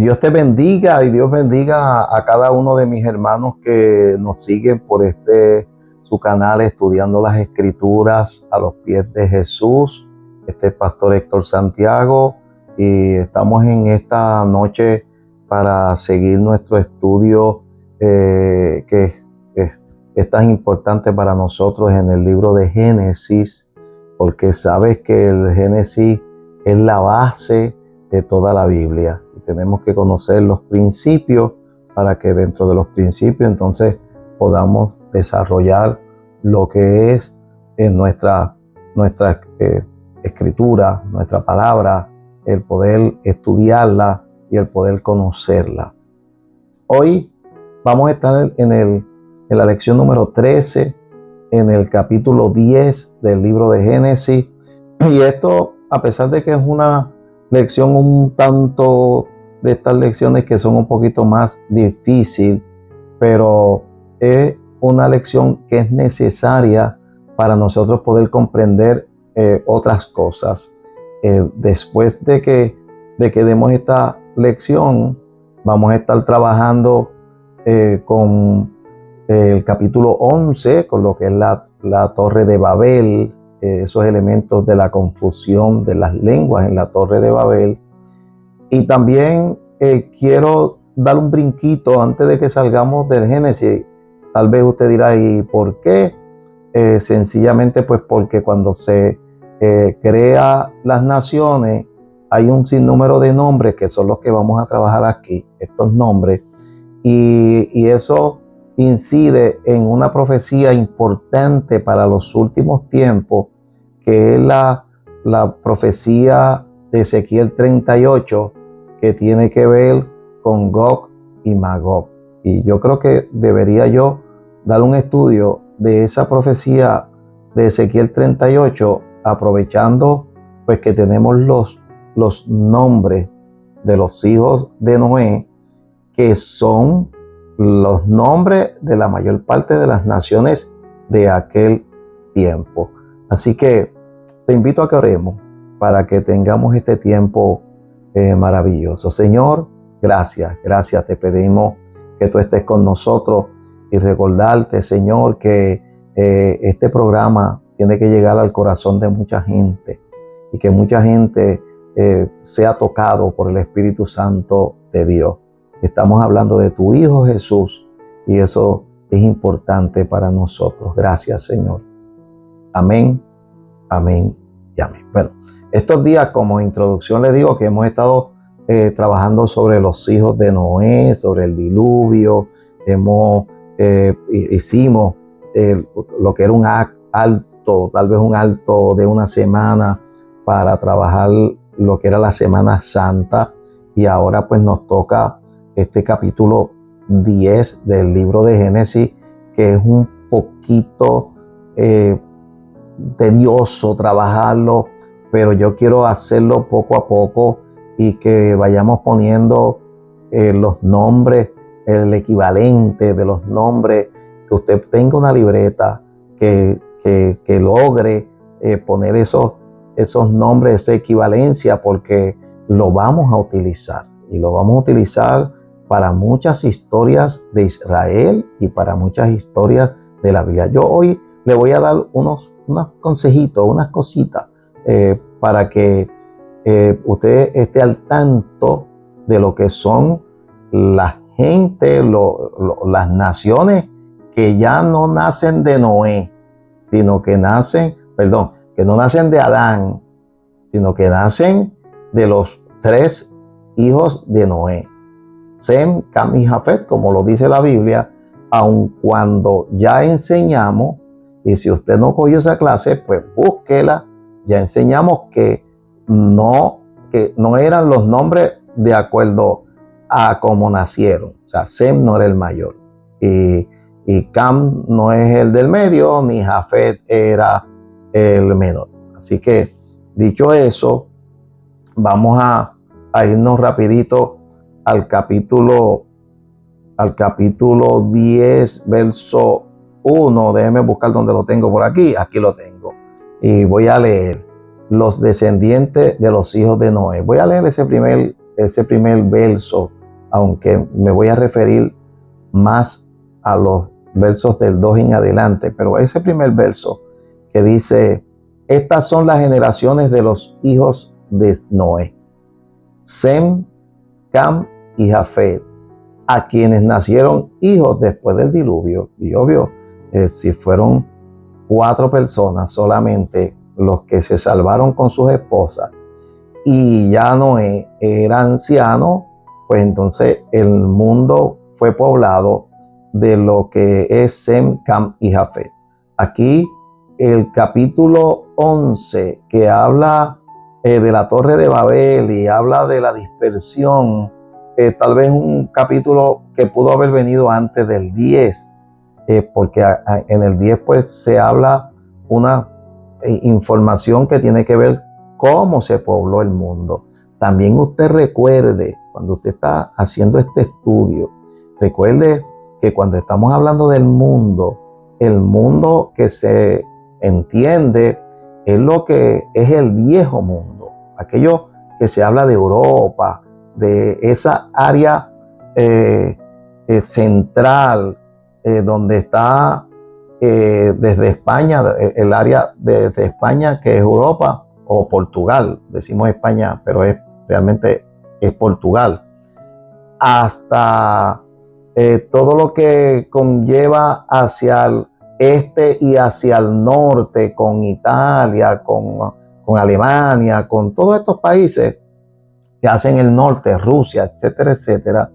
Dios te bendiga y Dios bendiga a cada uno de mis hermanos que nos siguen por su canal Estudiando las Escrituras a los pies de Jesús. Pastor Héctor Santiago, y estamos en esta noche para seguir nuestro estudio que es tan importante para nosotros en el libro de Génesis, porque sabes que el Génesis es la base de toda la Biblia. Tenemos que conocer los principios para que dentro de los principios entonces podamos desarrollar lo que es nuestra escritura, nuestra palabra, el poder estudiarla y el poder conocerla. Hoy vamos a estar en la lección número 13, en el capítulo 10 del libro de Génesis. Y esto, a pesar de que es una lección un tanto de estas lecciones que son un poquito más difícil, pero es una lección que es necesaria para nosotros poder comprender otras cosas. Después de que demos esta lección, vamos a estar trabajando con el capítulo 11, con lo que es la Torre de Babel, esos elementos de la confusión de las lenguas en la Torre de Babel. Y también quiero dar un brinquito antes de que salgamos del Génesis. Tal vez usted dirá, ¿y por qué? Sencillamente pues porque cuando se crea las naciones hay un sinnúmero de nombres que son los que vamos a trabajar aquí, estos nombres, y eso incide en una profecía importante para los últimos tiempos, que es la profecía de Ezequiel 38, que tiene que ver con Gog y Magog. Y yo creo que debería yo dar un estudio de esa profecía de Ezequiel 38, aprovechando pues que tenemos los nombres de los hijos de Noé, que son los nombres de la mayor parte de las naciones de aquel tiempo. Así que te invito a que oremos para que tengamos este tiempo maravilloso. Señor, gracias te pedimos que tú estés con nosotros y recordarte, Señor, que este programa tiene que llegar al corazón de mucha gente y que mucha gente sea tocado por el Espíritu Santo de Dios. Estamos hablando de tu Hijo Jesús y eso es importante para nosotros. Gracias, Señor. Amén, amén y amén. Bueno, estos días, como introducción, les digo que hemos estado trabajando sobre los hijos de Noé, sobre el diluvio. Hicimos lo que era un alto, tal vez un alto de una semana para trabajar lo que era la Semana Santa, y ahora pues nos toca este capítulo 10 del libro de Génesis, que es un poquito tedioso trabajarlo, pero yo quiero hacerlo poco a poco y que vayamos poniendo los nombres, el equivalente de los nombres, que usted tenga una libreta que logre poner esos nombres, esa equivalencia, porque lo vamos a utilizar y lo vamos a utilizar para muchas historias de Israel y para muchas historias de la Biblia. Yo hoy le voy a dar unos consejitos, unas cositas para que usted esté al tanto de lo que son la gente, las naciones que ya no nacen de Noé, sino que que no nacen de Adán, sino que nacen de los tres hijos de Noé, Sem, Cam y Jafet, como lo dice la Biblia, aun cuando ya enseñamos, y si usted no cogió esa clase, pues búsquela, ya enseñamos que no eran los nombres de acuerdo a cómo nacieron. O sea, Sem no era el mayor, y Cam no es el del medio, ni Jafet era el menor. Así que, dicho eso, vamos a irnos rapidito al capítulo 10, verso 1. Déjeme buscar donde lo tengo por aquí. Aquí lo tengo. Y voy a leer los descendientes de los hijos de Noé. Voy a leer ese primer ese primer verso, aunque me voy a referir más a los versos del 2 en adelante, pero ese primer verso que dice: estas son las generaciones de los hijos de Noé, Sem, Cam y Jafet, a quienes nacieron hijos después del diluvio. Y obvio, si fueron 4 personas solamente los que se salvaron con sus esposas, y ya Noé era anciano, pues entonces el mundo fue poblado de lo que es Sem, Cam y Jafet. Aquí el capítulo 11, que habla de la Torre de Babel y habla de la dispersión, tal vez un capítulo que pudo haber venido antes del 10, porque en el 10 pues se habla una información que tiene que ver cómo se pobló el mundo. También usted recuerde, cuando usted está haciendo este estudio, recuerde que cuando estamos hablando del mundo, el mundo que se entiende es lo que es el viejo mundo, aquello que se habla de Europa, de esa área central, donde está desde España, el área desde España, que es Europa, o Portugal, decimos España, pero realmente es Portugal, hasta todo lo que conlleva hacia el este y hacia el norte, con Italia, con Alemania, con todos estos países que hacen el norte, Rusia, etcétera, etcétera,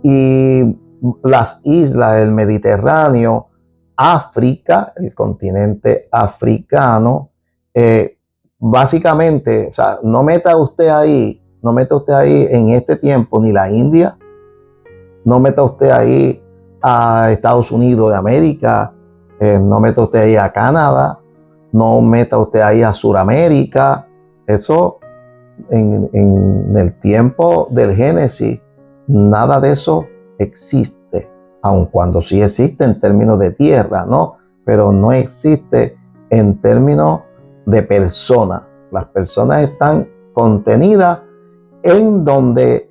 y las islas del Mediterráneo, África, el continente africano, básicamente, o sea, no meta usted ahí en este tiempo ni la India, no meta usted ahí a Estados Unidos de América, no meta usted ahí a Canadá, no meta usted ahí a Suramérica. Eso en el tiempo del Génesis, nada de eso existe, aun cuando sí existe en términos de tierra, ¿no? Pero no existe en términos de personas. Las personas están contenidas en donde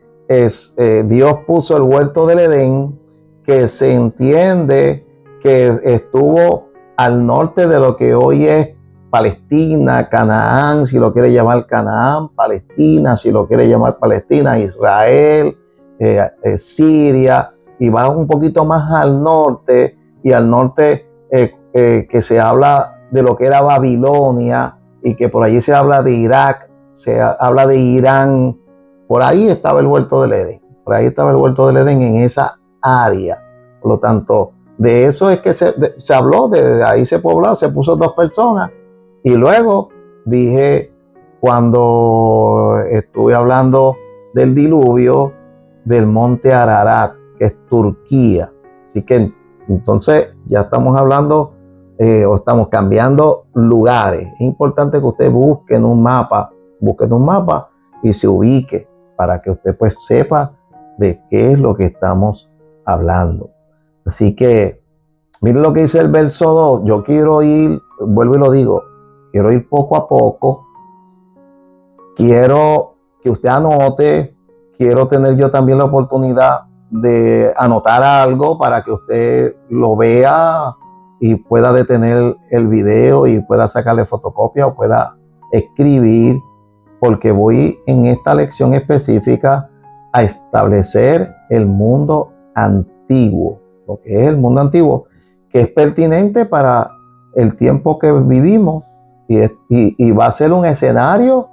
Dios puso el huerto del Edén, que se entiende que estuvo al norte de lo que hoy es Palestina, Canaán, si lo quiere llamar Canaán, Palestina, si lo quiere llamar Palestina, Israel, Siria, y va un poquito más al norte, y al norte que se habla de lo que era Babilonia, y que por allí se habla de Irak, se habla de Irán. Por ahí estaba el huerto del Edén, en esa área. Por lo tanto, de eso es que se habló, de ahí se pobló, se puso 2 personas. Y luego dije, cuando estuve hablando del diluvio, del monte Ararat, que es Turquía. Así que entonces ya estamos hablando o estamos cambiando lugares. Es importante que usted busque en un mapa y se ubique para que usted pues sepa de qué es lo que estamos hablando. Así que miren lo que dice el verso 2. Yo quiero ir, vuelvo y lo digo, quiero ir poco a poco. Quiero que usted anote. Quiero tener yo también la oportunidad de anotar algo para que usted lo vea y pueda detener el video y pueda sacarle fotocopia o pueda escribir, porque voy en esta lección específica a establecer el mundo antiguo, lo que es el mundo antiguo, que es pertinente para el tiempo que vivimos y va a ser un escenario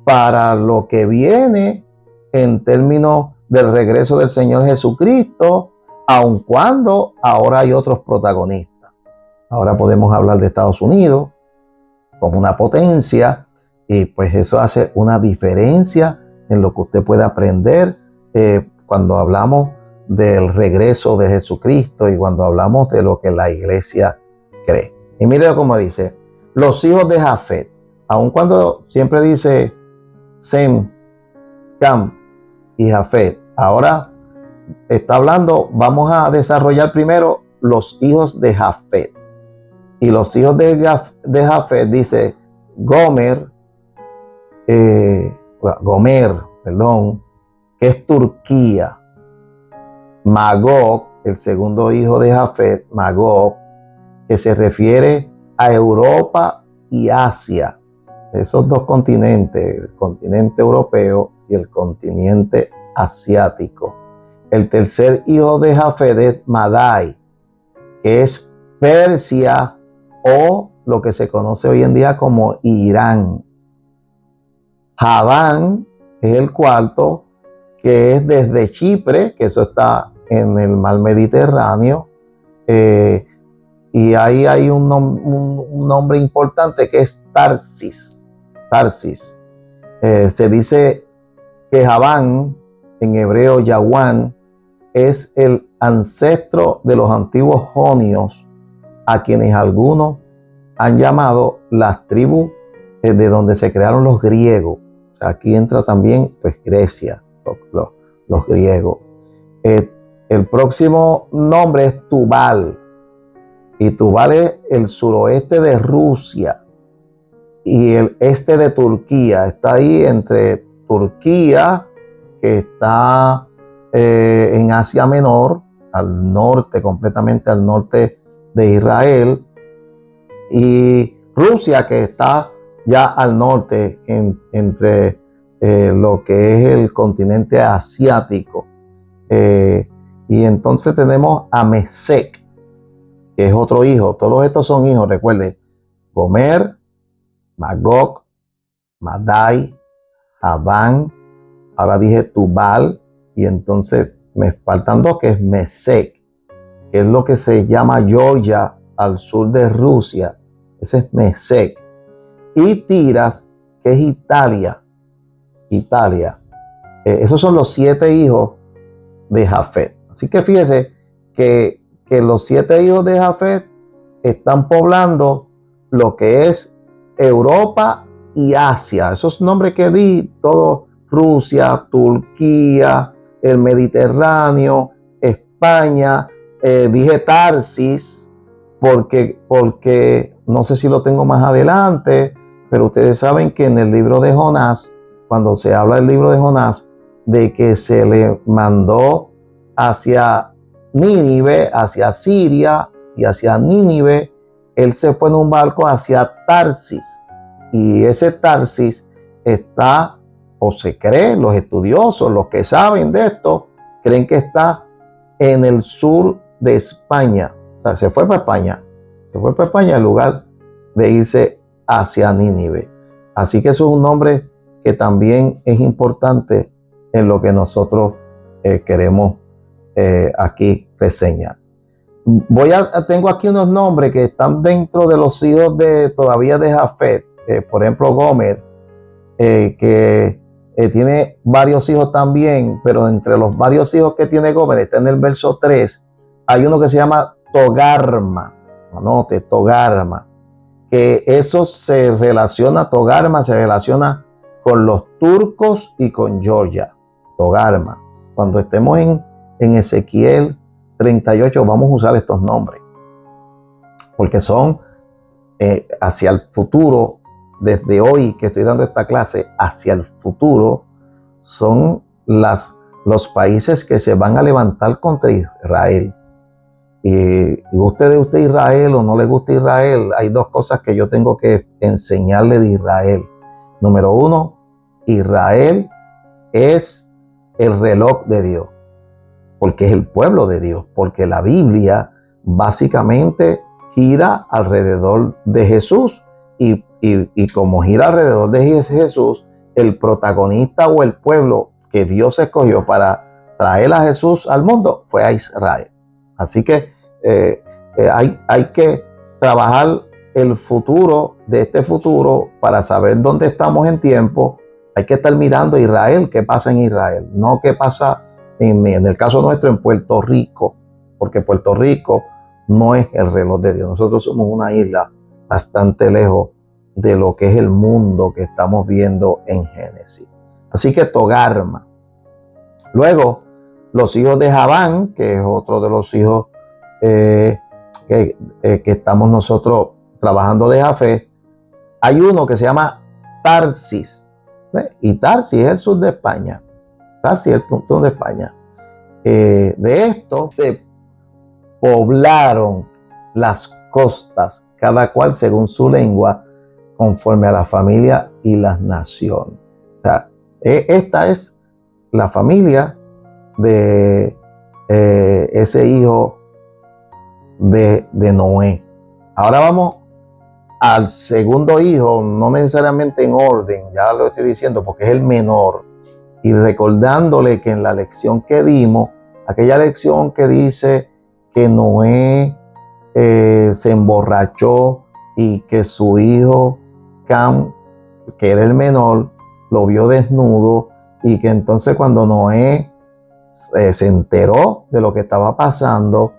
para lo que viene en términos del regreso del Señor Jesucristo, aun cuando ahora hay otros protagonistas. Ahora podemos hablar de Estados Unidos como una potencia, y pues eso hace una diferencia en lo que usted puede aprender cuando hablamos del regreso de Jesucristo y cuando hablamos de lo que la iglesia cree. Y mire cómo dice: los hijos de Jafet, aun cuando siempre dice Sem, Cam y Jafet, ahora está hablando, vamos a desarrollar primero los hijos de Jafet. Y los hijos de Jafet dice Gomer, que es Turquía. Magog, el segundo hijo de Jafet, Magog, que se refiere a Europa y Asia, esos dos continentes, el continente europeo y el continente asiático. El tercer hijo de Jafet es Madai, que es Persia o lo que se conoce hoy en día como Irán. Javán es el cuarto, que es desde Chipre, que eso está en el mar Mediterráneo, y ahí hay un nombre importante que es Tarsis. Se dice que Javán, en hebreo Yahuán, es el ancestro de los antiguos jonios, a quienes algunos han llamado las tribus de donde se crearon los griegos. Aquí entra también pues Grecia, los griegos. El próximo nombre es Tubal, y Tubal es el suroeste de Rusia y el este de Turquía. Está ahí entre Turquía, que está en Asia Menor, al norte, completamente al norte de Israel, y Rusia, que está ya al norte, entre lo que es el continente asiático. Y entonces tenemos a Mesec, que es otro hijo. Todos estos son hijos, recuerden: Gomer, Magog, Madai, Javán, ahora dije Tubal, y entonces me faltan dos, que es Mesec, que es lo que se llama Georgia al sur de Rusia. Ese es Mesec. Y Tiras, que es Italia. Esos son los 7 hijos de Jafet. Así que fíjese que los 7 hijos de Jafet están poblando lo que es Europa y Asia. Esos nombres que di, todo Rusia, Turquía, el Mediterráneo, España, dije Tarsis, porque no sé si lo tengo más adelante, pero ustedes saben que en el libro de Jonás, cuando se habla del libro de Jonás, de que se le mandó hacia Nínive, hacia Siria y hacia Nínive, él se fue en un barco hacia Tarsis, y ese Tarsis está, o se cree, los estudiosos, los que saben de esto, creen que está en el sur de España. O sea, se fue para España en lugar de irse hacia Nínive. Así que eso es un nombre que también es importante en lo que nosotros queremos aquí reseñar. Tengo aquí unos nombres que están dentro de los hijos todavía de Jafet. Por ejemplo, Gomer, que tiene varios hijos también, pero entre los varios hijos que tiene Gomer, está en el verso 3, hay uno que se llama Togarma. Anote, Togarma, que eso Togarma se relaciona con los turcos y con Georgia. Togarma. Cuando estemos en Ezequiel 38 vamos a usar estos nombres, porque son hacia el futuro. Desde hoy que estoy dando esta clase, hacia el futuro, son los países que se van a levantar contra Israel. Y usted Israel o no le gusta Israel, hay dos cosas que yo tengo que enseñarle de Israel. Número 1, Israel es el reloj de Dios, porque es el pueblo de Dios, porque la Biblia básicamente gira alrededor de Jesús, y como gira alrededor de Jesús, el protagonista o el pueblo que Dios escogió para traer a Jesús al mundo fue a Israel. Así que hay que trabajar el futuro de este futuro para saber dónde estamos en tiempo. Hay que estar mirando a Israel, qué pasa en Israel, no qué pasa en el caso nuestro en Puerto Rico, porque Puerto Rico no es el reloj de Dios. Nosotros somos una isla bastante lejos de lo que es el mundo que estamos viendo en Génesis. Así que Togarma. Luego, los hijos de Javán, que es otro de los hijos que estamos nosotros trabajando de Jafet. Hay uno que se llama Tarsis. ¿Ves? Y Tarsis es el sur de España. Tarsis es el sur de España. De esto se poblaron las costas, cada cual según su lengua, conforme a la familia y las naciones. O sea, esta es la familia de ese hijo de Noé. Ahora vamos al segundo hijo, no necesariamente en orden, ya lo estoy diciendo porque es el menor. Y recordándole que en la lección que dimos, aquella lección que dice que Noé se emborrachó y que su hijo Cam, que era el menor, lo vio desnudo, y que entonces cuando Noé se enteró de lo que estaba pasando,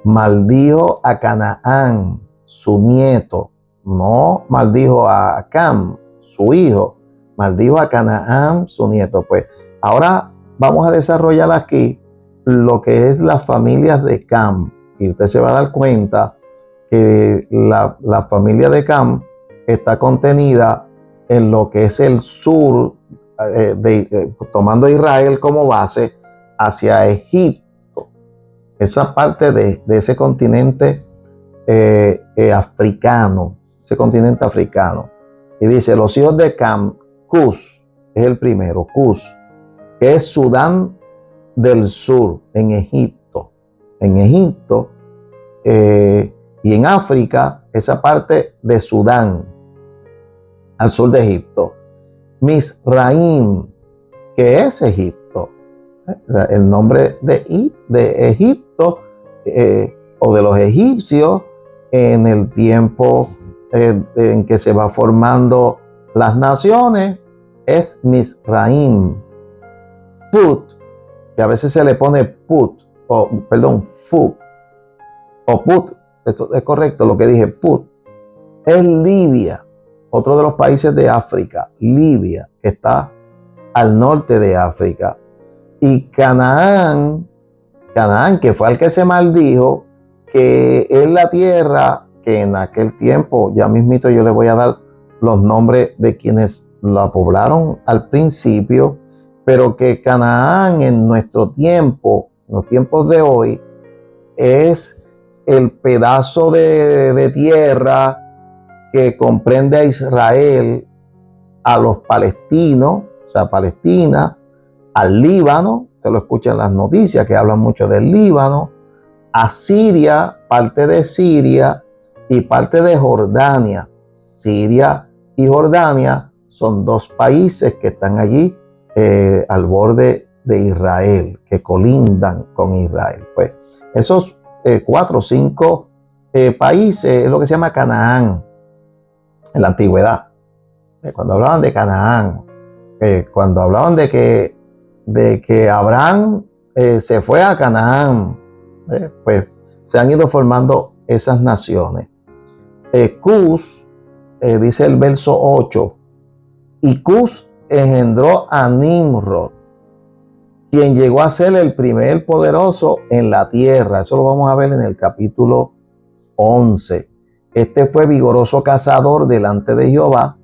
maldijo a Canaán, su nieto. No maldijo a Cam, su hijo, maldijo a Canaán, su nieto. Pues ahora vamos a desarrollar aquí lo que es las familias de Cam. Y usted se va a dar cuenta que la familia de Cam está contenida en lo que es el sur, tomando a Israel como base, hacia Egipto. Esa parte de ese continente africano, ese continente africano. Y dice, los hijos de Cam, Cus, es el primero, Cus, que es Sudán del Sur, en Egipto. En Egipto y en África, esa parte de Sudán, al sur de Egipto. Misraim, que es Egipto. El nombre de Egipto o de los egipcios en el tiempo en que se va formando las naciones es Misraim. Put, que a veces se le pone Put, o perdón, Fu, o Put, esto es correcto lo que dije, Put, es Libia, otro de los países de África, Libia, que está al norte de África. Y Canaán, que fue el que se maldijo, que es la tierra que en aquel tiempo, ya mismito yo les voy a dar los nombres de quienes la poblaron al principio, pero que Canaán en nuestro tiempo, en los tiempos de hoy, es el pedazo de tierra que comprende a Israel, a los palestinos, o sea, Palestina, al Líbano, te lo escuchan en las noticias que hablan mucho del Líbano, a Siria, parte de Siria y parte de Jordania. Siria y Jordania son dos países que están allí al borde de Israel, que colindan con Israel. Pues esos 4 o 5 países es lo que se llama Canaán en la antigüedad. Cuando hablaban de Canaán, cuando hablaban de que Abraham se fue a Canaán, pues se han ido formando esas naciones. Cus, dice el verso 8, y Cus engendró a Nimrod, quien llegó a ser el primer poderoso en la tierra. Eso lo vamos a ver en el capítulo 11. Este fue vigoroso cazador delante de Jehová,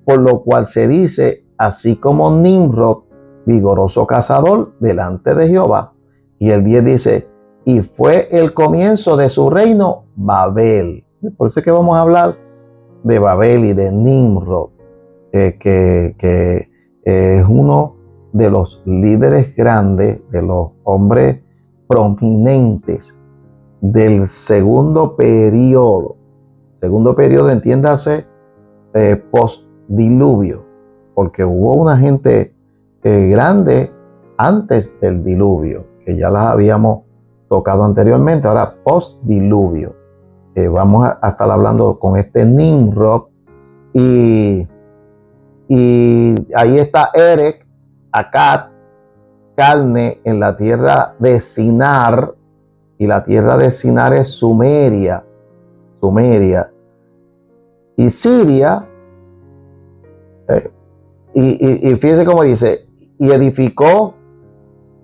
por lo cual se dice, así como Nimrod, vigoroso cazador delante de Jehová. Y el 10 dice, y fue el comienzo de su reino Babel. Por eso es que vamos a hablar de Babel y de Nimrod, que es uno de los líderes grandes, de los hombres prominentes del segundo periodo. Segundo periodo, entiéndase, post-diluvio, porque hubo una gente grande antes del diluvio, que ya las habíamos tocado anteriormente. Ahora post-diluvio. Vamos a estar hablando con este Nimrod, y ahí está Erech, Akkad, Calne en la tierra de Sinar, y la tierra de Sinar es Sumeria, y Siria, y fíjense cómo dice, y edificó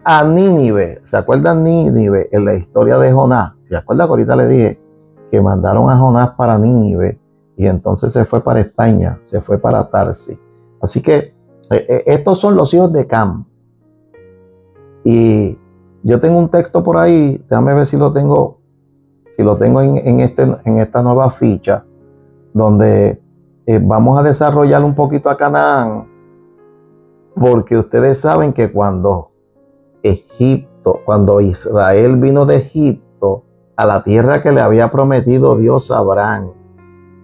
a Nínive. ¿Se acuerdan Nínive en la historia de Jonás? ¿Se acuerdan que ahorita le dije que mandaron a Jonás para Nínive y entonces se fue para España, se fue para Tarsis? Así que Estos son los hijos de Cam. Y yo tengo un texto por ahí, déjame ver si lo tengo en esta nueva ficha, donde vamos a desarrollar un poquito a Canaán, porque ustedes saben que cuando Israel vino de Egipto a la tierra que le había prometido Dios a Abraham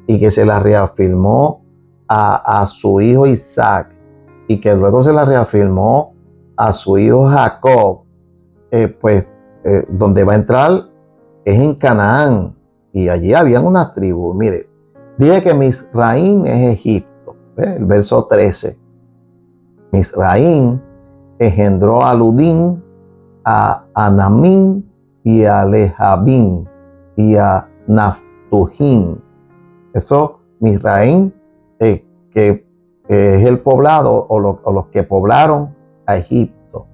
y que se la reafirmó a su hijo Isaac y que luego se la reafirmó a su hijo Jacob, donde va a entrar es en Canaán, y allí habían unas tribus. Mire, dije que Misraim es Egipto, el verso 13. Misraim engendró a Ludín, a Anamín y a Lehabín y a Naftujim. Eso, Misraim, que es el poblado o los que poblaron a Egipto.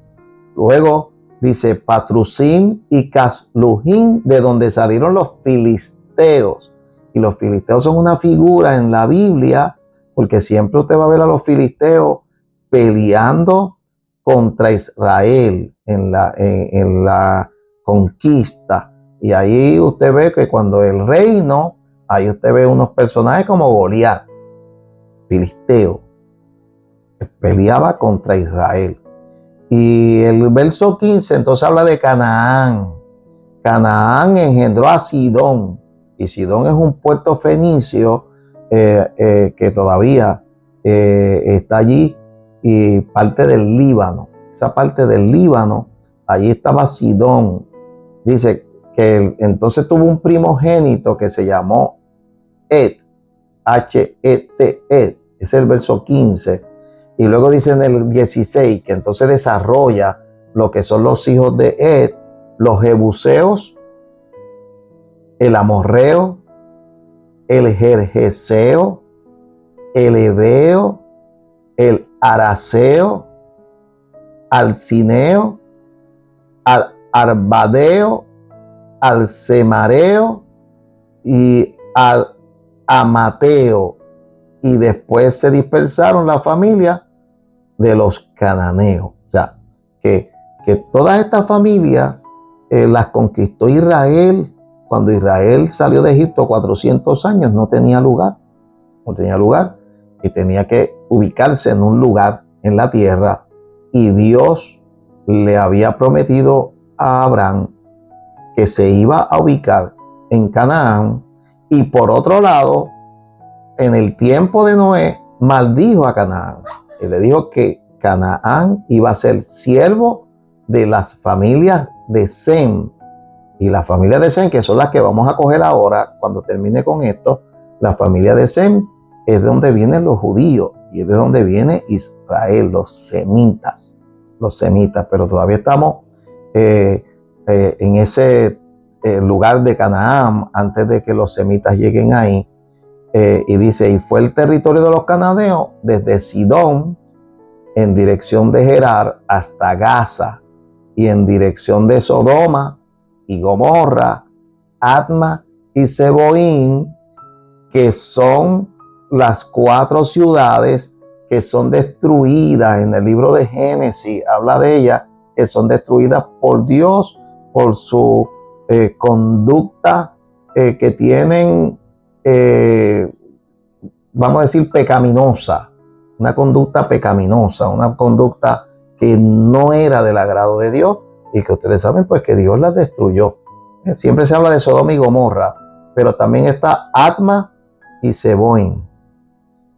Luego dice Patrusim y Casluhim, de donde salieron los filisteos. Y los filisteos son una figura en la Biblia, porque siempre usted va a ver a los filisteos peleando contra Israel en la conquista. Y ahí usted ve que cuando el reino, ahí usted ve unos personajes como Goliat, filisteo, que peleaba contra Israel. Y el verso 15 entonces habla de Canaán. Canaán engendró a Sidón, y Sidón es un puerto fenicio que todavía está allí, y parte del Líbano. Esa parte del Líbano, allí estaba Sidón. Dice que entonces tuvo un primogénito que se llamó Et, H-E-T, Et. Es el verso 15. Y luego dice en el 16 que entonces desarrolla lo que son los hijos de Ed, los jebuseos, el amorreo, el jerjeseo, el heveo, el araceo, al cineo, al arbadeo, al semareo y al amateo. Y después se dispersaron las familias de los cananeos. O sea, que todas estas familias las conquistó Israel. Cuando Israel salió de Egipto 400 años, no tenía lugar, y tenía que ubicarse en un lugar en la tierra, y Dios le había prometido a Abraham que se iba a ubicar en Canaán. Y por otro lado, en el tiempo de Noé, maldijo a Canaán y le dijo que Canaán iba a ser siervo de las familias de Sem. Y las familias de Sem, que son las que vamos a coger ahora cuando termine con esto, la familia de Sem es de donde vienen los judíos y es de donde viene Israel, los semitas, pero todavía estamos en ese lugar de Canaán antes de que los semitas lleguen ahí. Y dice, y fue el territorio de los cananeos desde Sidón en dirección de Gerar hasta Gaza, y en dirección de Sodoma y Gomorra, Adma y Seboín, que son las 4 ciudades que son destruidas. En el libro de Génesis habla de ellas, que son destruidas por Dios por su conducta que tienen, vamos a decir, pecaminosa, una conducta pecaminosa, una conducta que no era del agrado de Dios, y que ustedes saben pues que Dios las destruyó. Siempre se habla de Sodoma y Gomorra, pero también está Adma y Seboín,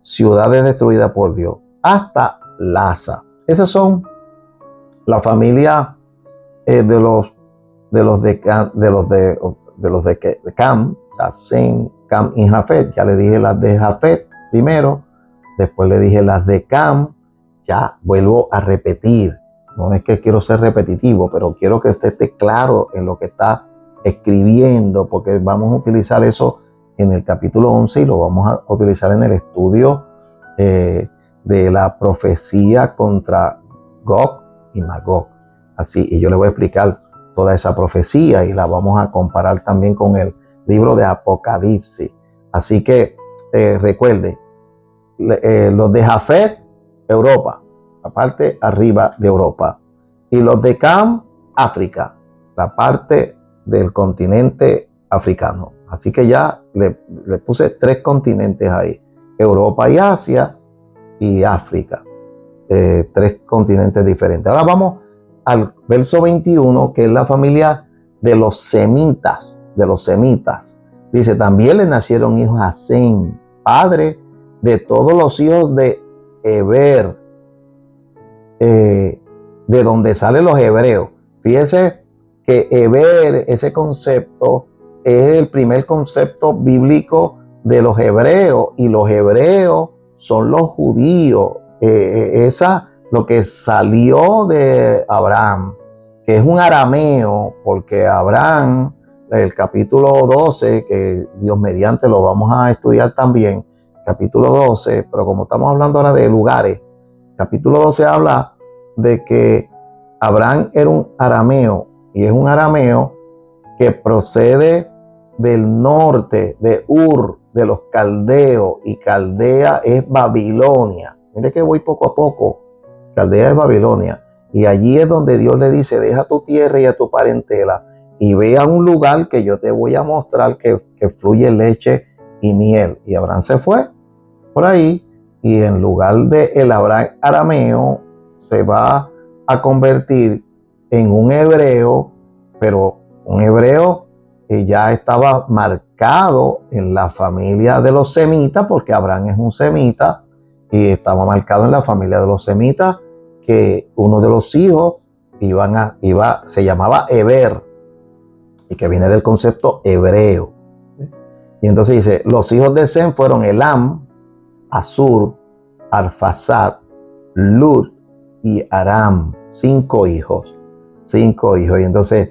ciudades destruidas por Dios, hasta Lasa. Esas son la familia de los de Cam, o sea, Sem, Cam y Jafet. Ya le dije las de Jafet primero, después le dije las de Cam. Ya vuelvo a repetir, no es que quiero ser repetitivo, pero quiero que usted esté claro en lo que está escribiendo, porque vamos a utilizar eso en el capítulo 11 y lo vamos a utilizar en el estudio de la profecía contra Gog y Magog. Así, y yo le voy a explicar toda esa profecía y la vamos a comparar también con el libro de Apocalipsis. Así que recuerde, los de Jafet Europa, la parte arriba de Europa. Y los de Cam, África, la parte del continente africano. Así que ya le puse 3 continentes ahí: Europa y Asia y África. 3 continentes diferentes. Ahora vamos al verso 21, que es la familia de los semitas. Dice: también le nacieron hijos a Sem, padre de todos los hijos de Heber, de donde salen los hebreos. Fíjese que Heber, ese concepto, es el primer concepto bíblico de los hebreos, y los hebreos son los judíos. Lo que salió de Abraham, que es un arameo, porque Abraham, el capítulo 12, que Dios mediante lo vamos a estudiar también, capítulo 12, pero como estamos hablando ahora de lugares, capítulo 12 habla de que Abraham era un arameo, y es un arameo que procede del norte, de Ur, de los caldeos, y Caldea es Babilonia. Mire que voy poco a poco. Caldea es Babilonia, y allí es donde Dios le dice: deja tu tierra y a tu parentela y ve a un lugar que yo te voy a mostrar que fluye leche y miel. Y Abraham se fue por ahí, y en lugar de el Abraham arameo se va a convertir en un hebreo, pero un hebreo que ya estaba marcado en la familia de los semitas, porque Abraham es un semita, y estaba marcado en la familia de los semitas, que uno de los hijos se llamaba Heber, y que viene del concepto hebreo. Y entonces dice: los hijos de Sem fueron Elam, Asur, Arfaxad, Lud y Aram. 5 hijos. Y entonces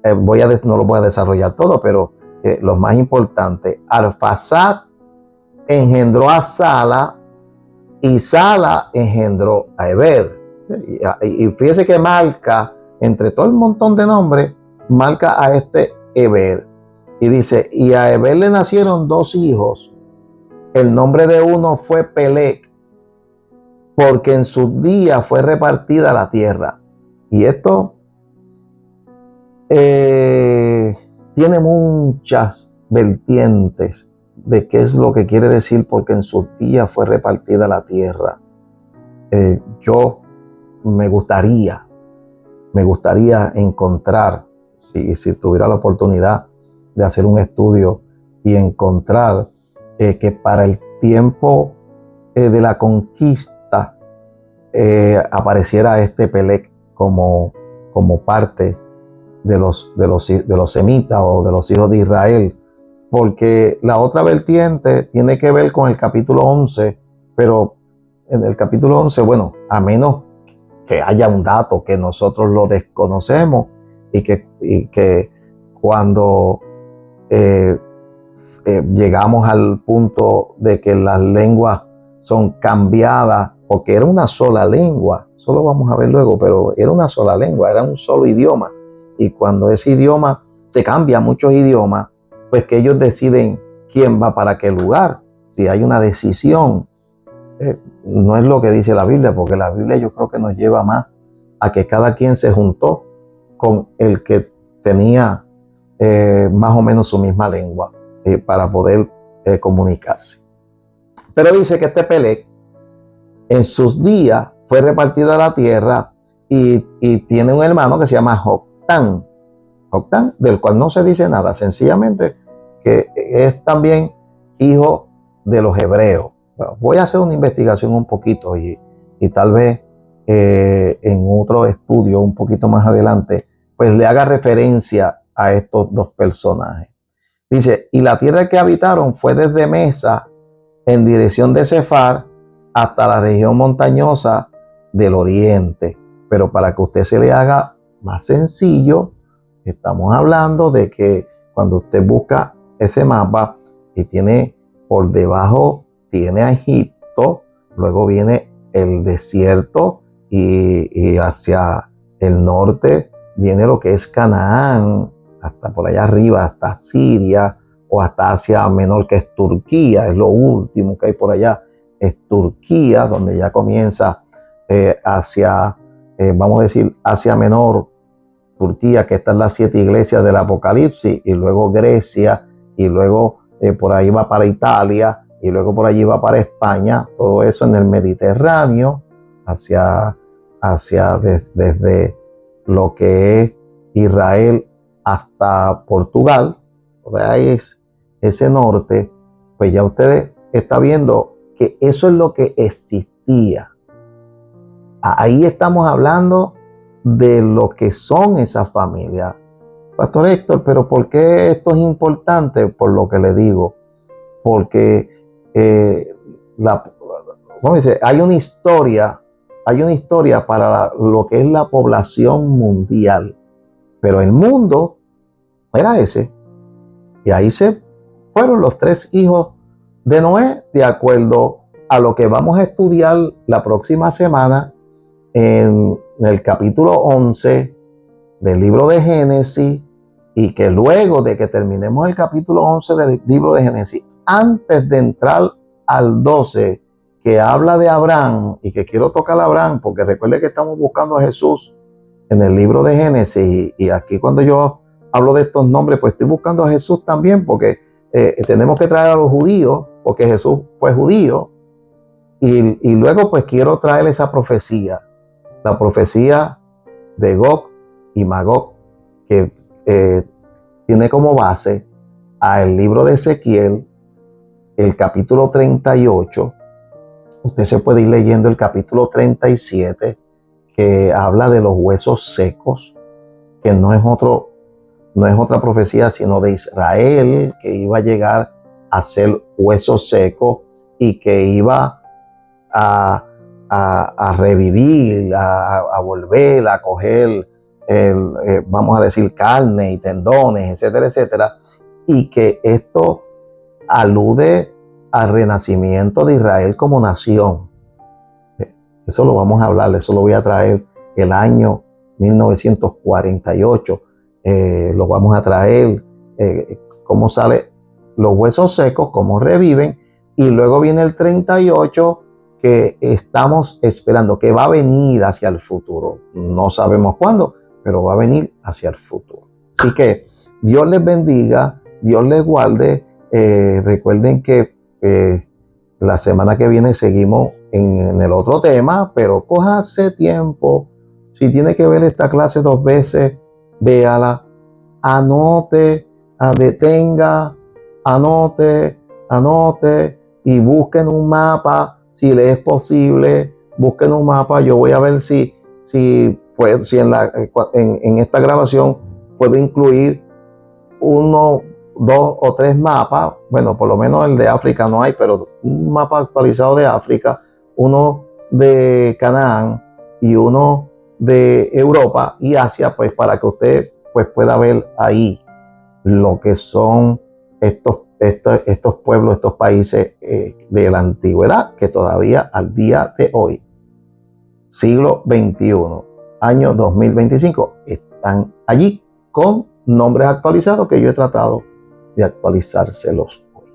no lo voy a desarrollar todo, pero los más importantes: Arfaxad engendró a Sala, y Sala engendró a Heber. Y fíjese que marca, entre todo el montón de nombres, marca a este Heber. Y dice: y a Heber le nacieron 2 hijos. El nombre de uno fue Peleg, porque en sus días fue repartida la tierra. Y esto tiene muchas vertientes de qué es lo que quiere decir, porque en sus días fue repartida la tierra. Yo me gustaría encontrar, si tuviera la oportunidad de hacer un estudio y encontrar que para el tiempo de la conquista apareciera este Peleg como parte de los semitas o de los hijos de Israel, porque la otra vertiente tiene que ver con el capítulo 11, pero en el capítulo 11, bueno, a menos que haya un dato que nosotros lo desconocemos, y que cuando llegamos al punto de que las lenguas son cambiadas, porque era una sola lengua, eso lo vamos a ver luego, pero era una sola lengua, era un solo idioma, y cuando ese idioma se cambia a muchos idiomas, pues que ellos deciden quién va para qué lugar. Si hay una decisión, no es lo que dice la Biblia, porque la Biblia yo creo que nos lleva más a que cada quien se juntó con el que tenía más o menos su misma lengua para poder comunicarse. Pero dice que este Peleg en sus días fue repartida la tierra, y tiene un hermano que se llama Joctán, del cual no se dice nada, sencillamente que es también hijo de los hebreos. Bueno, voy a hacer una investigación un poquito, y tal vez en otro estudio un poquito más adelante, pues le haga referencia a estos 2 personajes. Dice: y la tierra que habitaron fue desde Mesa en dirección de Sefar hasta la región montañosa del oriente. Pero para que usted se le haga más sencillo, estamos hablando de que cuando usted busca ese mapa, y tiene por debajo, tiene a Egipto, luego viene el desierto, y hacia el norte viene lo que es Canaán, hasta por allá arriba, hasta Siria, o hasta Asia Menor, que es Turquía, es lo último que hay por allá. es Turquía, donde ya comienza vamos a decir, Asia Menor, Turquía, que están las 7 iglesias del Apocalipsis, y luego Grecia, y luego por ahí va para Italia, y luego por allí va para España, todo eso en el Mediterráneo, desde lo que es Israel hasta Portugal, de ahí es ese norte, pues ya ustedes están viendo que eso es lo que existía. Ahí estamos hablando de lo que son esas familias. Pastor Héctor, pero ¿por qué esto es importante? Por lo que le digo, porque ¿cómo dice? Hay una historia para lo que es la población mundial, pero el mundo era ese, y ahí se fueron los 3 hijos de Noé, de acuerdo a lo que vamos a estudiar la próxima semana en el capítulo 11 del libro de Génesis, y que luego de que terminemos el capítulo 11 del libro de Génesis, antes de entrar al 12, que habla de Abraham, y que quiero tocar a Abraham, porque recuerde que estamos buscando a Jesús en el libro de Génesis, y aquí cuando yo hablo de estos nombres, pues estoy buscando a Jesús también, porque tenemos que traer a los judíos, porque Jesús fue judío, y luego pues quiero traer esa profecía, la profecía de Gog y Magog, que tiene como base al libro de Ezequiel, el capítulo 38. Usted se puede ir leyendo el capítulo 37, que habla de los huesos secos, que no es otra profecía sino de Israel, que iba a llegar a ser huesos secos y que iba a revivir, a volver a coger, vamos a decir, carne y tendones, etcétera, etcétera, y que esto alude al renacimiento de Israel como nación. Eso lo vamos a hablar, eso lo voy a traer el año 1948. Lo vamos a traer, cómo sale los huesos secos, cómo reviven, y luego viene el 38, que estamos esperando, que va a venir hacia el futuro. No sabemos cuándo, pero va a venir hacia el futuro. Así que Dios les bendiga, Dios les guarde. Recuerden que la semana que viene seguimos en el otro tema, pero cójase tiempo. Si tiene que ver esta clase 2 veces, véala, anote, detenga, anote, y busquen un mapa. Si le es posible, busquen un mapa. Yo voy a ver si en esta grabación puedo incluir 1, 2 o 3 mapas. Bueno, por lo menos el de África no hay, pero un mapa actualizado de África, uno de Canaán y uno de Europa y Asia, pues para que usted pues pueda ver ahí lo que son estos pueblos, estos países de la antigüedad, que todavía al día de hoy, siglo XXI, año 2025, están allí con nombres actualizados, que yo he tratado de actualizárselos hoy.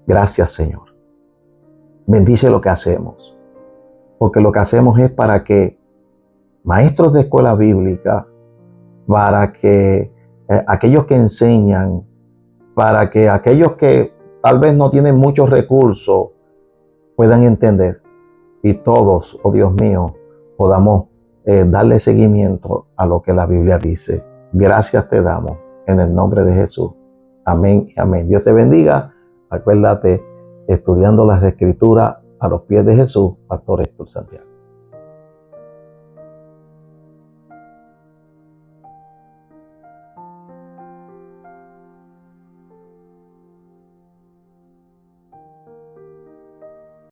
Gracias, Señor. Bendice lo que hacemos, porque lo que hacemos es para que maestros de escuela bíblica, para que aquellos que enseñan, para que aquellos que tal vez no tienen muchos recursos puedan entender, y todos, oh Dios mío, podamos darle seguimiento a lo que la Biblia dice. Gracias te damos en el nombre de Jesús. Amén y amén. Dios te bendiga. Acuérdate, estudiando las Escrituras a los pies de Jesús, Pastor Héctor Santiago.